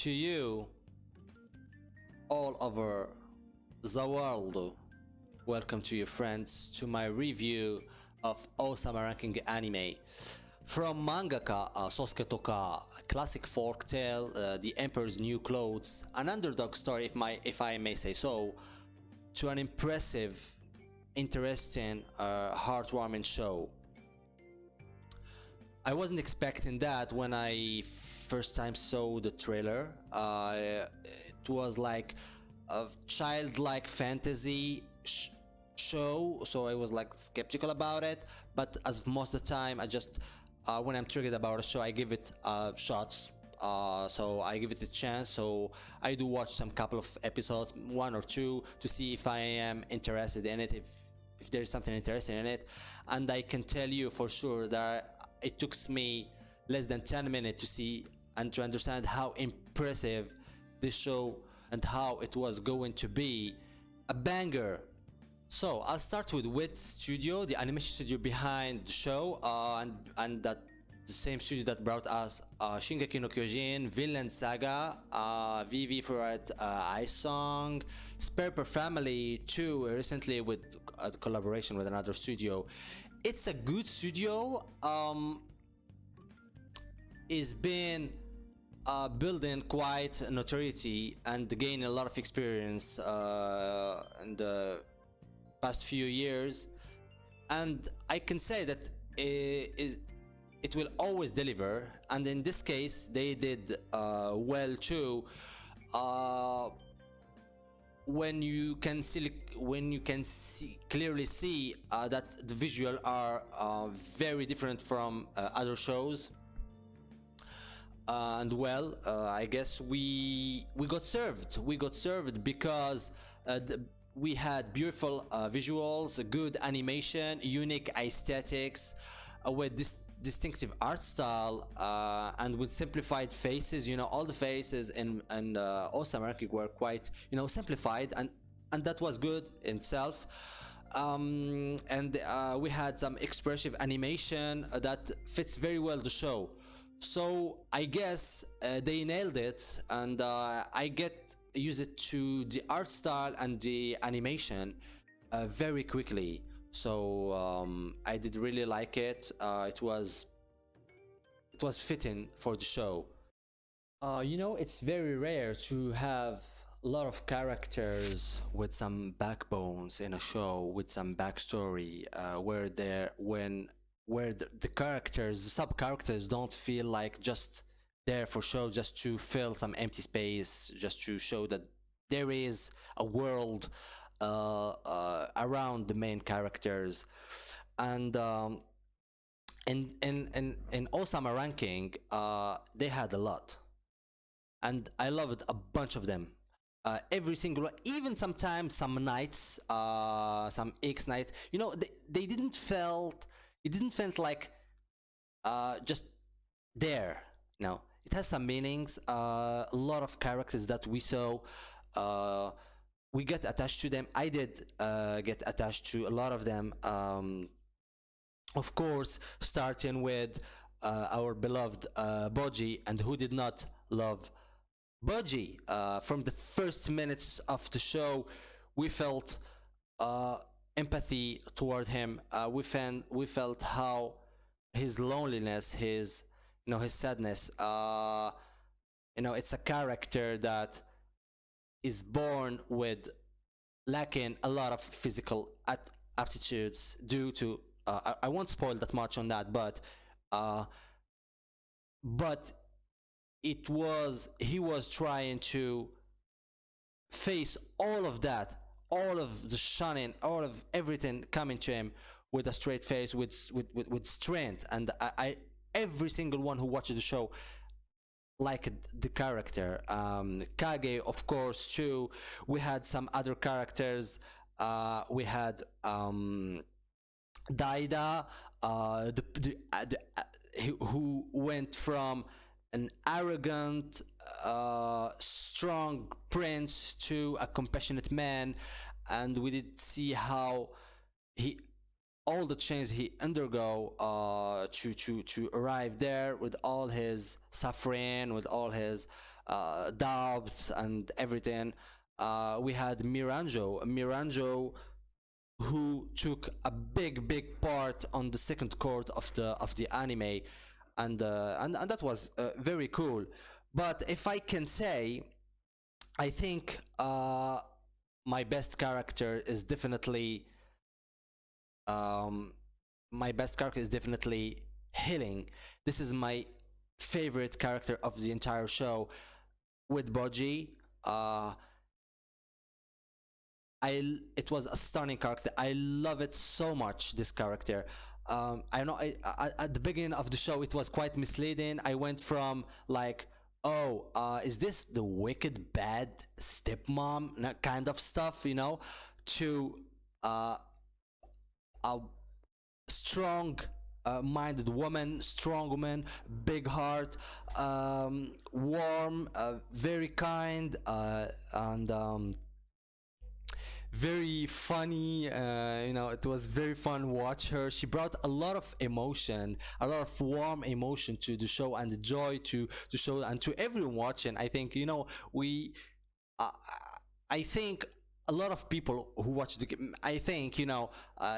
To you all over the world, welcome to you friends to my review of Ousama Ranking anime. From mangaka Sosuke Toka, classic folktale, The Emperor's New Clothes, an underdog story if I may say so, to an impressive, interesting, heartwarming show. I wasn't expecting that when I first time saw the trailer. It was like a childlike fantasy show, so I was like skeptical about it. But as most of the time, I just when I'm triggered about a show, I give it shots. So I give it a chance. So I do watch some couple of episodes, one or two, to see if I am interested in it, if there is something interesting in it. And I can tell you for sure that it took me less than 10 minutes to see and to understand how impressive this show and how it was going to be a banger. So I'll start with WIT Studio, the animation studio behind the show, and that the same studio that brought us Shingeki no Kyojin, Vinland Saga, VV for it, Ice Song, Spare Per Family 2 recently with a collaboration with another studio. It's a good studio. Is been building quite notoriety and gaining a lot of experience in the past few years, and I can say that it will always deliver, and in this case they did well too. When you can clearly see that the visual are very different from other shows, and well, I guess we got served because we had beautiful visuals, good animation, unique aesthetics, with this distinctive art style, and with simplified faces. You know, all the faces in Ousama Ranking were quite, simplified, and that was good in itself. And we had some expressive animation that fits very well the show. So I guess they nailed it, and I get used to the art style and the animation very quickly. So I did really like it. It was fitting for the show. It's very rare to have a lot of characters with some backbones in a show, with some backstory, where the characters, the sub characters, don't feel like just there for show, just to fill some empty space, just to show that there is a world around the main characters. And in Ousama Ranking, they had a lot, and I loved a bunch of them. Every single one, even sometimes some nights, some X nights, they didn't felt like just there. No, it has some meanings. A lot of characters that we saw, we get attached to them. I did get attached to a lot of them. Of course, starting with our beloved Boji, and who did not love Boji? From the first minutes of the show, we felt empathy toward him. We felt how his loneliness, his sadness. It's a character that is born with lacking a lot of physical aptitudes due to I won't spoil that much on that, but he was trying to face all of that, all of the shunning, all of everything coming to him with a straight face, with strength. And I every single one who watched the show liked the character. Kage, of course, too. We had some other characters. We had Daida, who went from an arrogant, strong prince to a compassionate man, and we did see how all the changes he undergo to arrive there, with all his suffering, with all his doubts and everything. We had Miranjo, who took a big part on the second court of the anime, and that was very cool. But if I can say, I think my best character is definitely Healing. This is my favorite character of the entire show. With Boji, it was a stunning character. I love it so much, this character. I know at the beginning of the show it was quite misleading. I went from like, oh, is this the wicked bad stepmom kind of stuff, you know, to a strong minded woman, strong woman, big heart, warm, very kind, and very funny. You know, it was very fun watch her. She brought a lot of emotion, a lot of warm emotion to the show, and the joy to the show and to everyone watching. I think, you know, I think a lot of people who watched the game, I think, you know,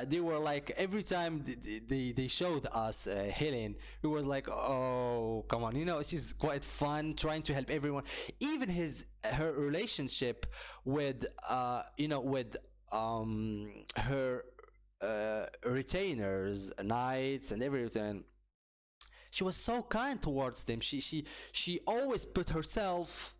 they were like, every time they showed us Helen, it was like, oh, come on, you know, she's quite fun, trying to help everyone. Even her relationship with you know, with her retainers, knights and everything, she was so kind towards them. She always put herself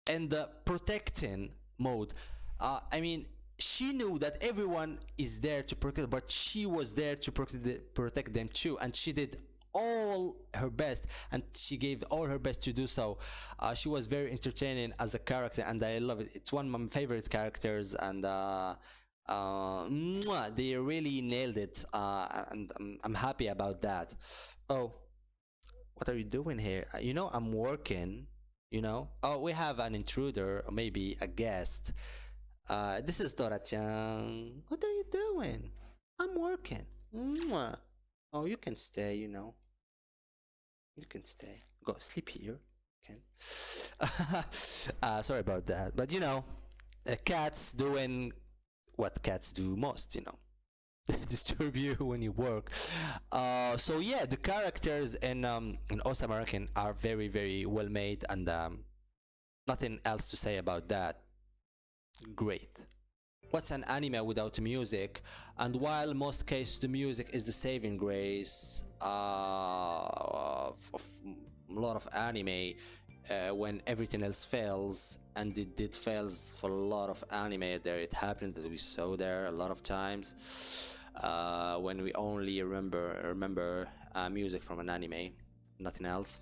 in the protecting mode. I mean, she knew that everyone is there to protect, but she was there to protect them too, and she did all her best, and she gave all her best to do so. She was very entertaining as a character, and I love it. It's one of my favorite characters, and they really nailed it, and I'm happy about that. Oh, what are you doing here? You know, I'm working. You know, oh, we have an intruder, or maybe a guest. This is Dora-chan. What are you doing? I'm working. Mwah. Oh, you can stay, you know. You can stay. Go sleep here. You can. Sorry about that. But, you know, cats doing what cats do most, you know. Disturb you when you work. So yeah, the characters in Ousama Ranking are very well made, and nothing else to say about that. Great. What's an anime without music? And while most cases the music is the saving grace of a lot of anime, when everything else fails, and it did fails for a lot of anime, there it happened that we saw there a lot of times, when we only remember music from an anime, nothing else.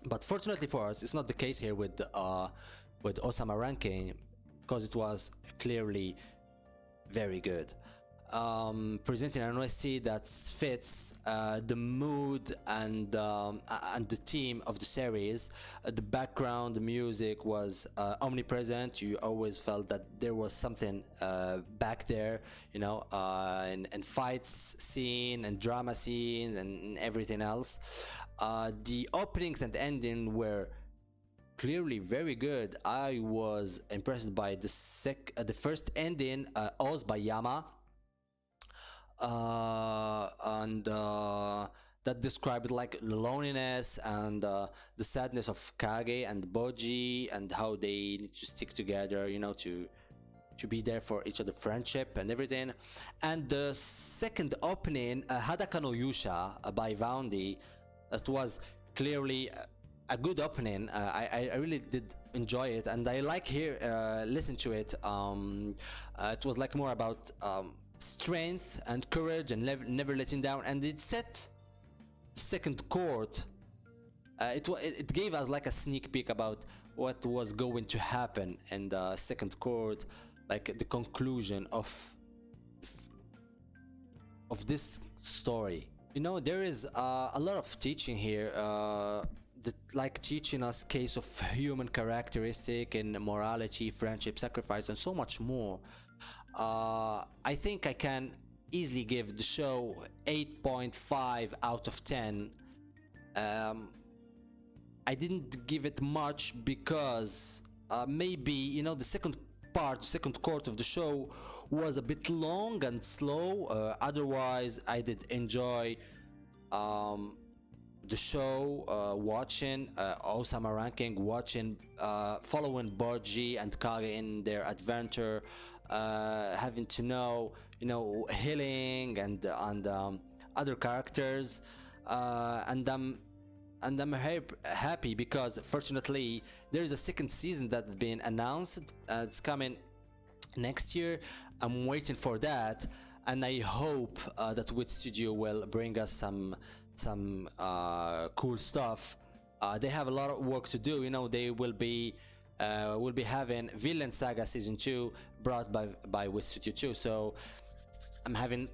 But fortunately for us, it's not the case here with Ousama Ranking, because it was clearly very good. Presenting an OST that fits the mood and the theme of the series. The background, the music was omnipresent. You always felt that there was something back there, you know, and fights scene and drama scenes and everything else. The openings and ending were clearly very good. I was impressed by the first ending, Oz by Yama. And that described like loneliness and the sadness of Kage and Boji, and how they need to stick together, you know, to be there for each other, friendship and everything. And the second opening, Hadaka no Yusha by Voundy, that was clearly a good opening. I really did enjoy it, and I like listen to it. It was like more about strength and courage and never letting down, and it set second court. It gave us like a sneak peek about what was going to happen in the second court, like the conclusion of this story. You know, there is a lot of teaching here, like teaching us case of human characteristic and morality, friendship, sacrifice, and so much more. I think I can easily give the show 8.5 out of 10. I didn't give it much because maybe, you know, the second quarter of the show was a bit long and slow. Otherwise, I did enjoy the show, watching Ousama Ranking, watching, following Borji and Kage in their adventure, having to know, you know, healing and other characters, and I'm happy because fortunately there is a second season that's been announced. It's coming next year. I'm waiting for that, and I hope that WIT Studio will bring us some cool stuff. They have a lot of work to do. You know, they will be having Villain Saga Season 2 brought by WIT Studio 2. So I'm having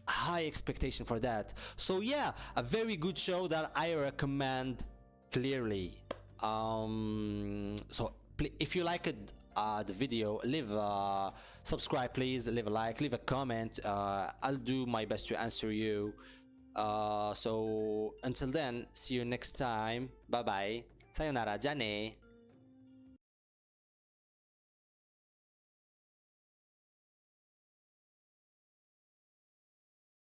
high expectation for that. So yeah, a very good show that I recommend clearly. So if you liked the video, leave a subscribe, please, leave a like, leave a comment. I'll do my best to answer you. So until then, see you next time. Bye bye. Sayonara. Ja ne.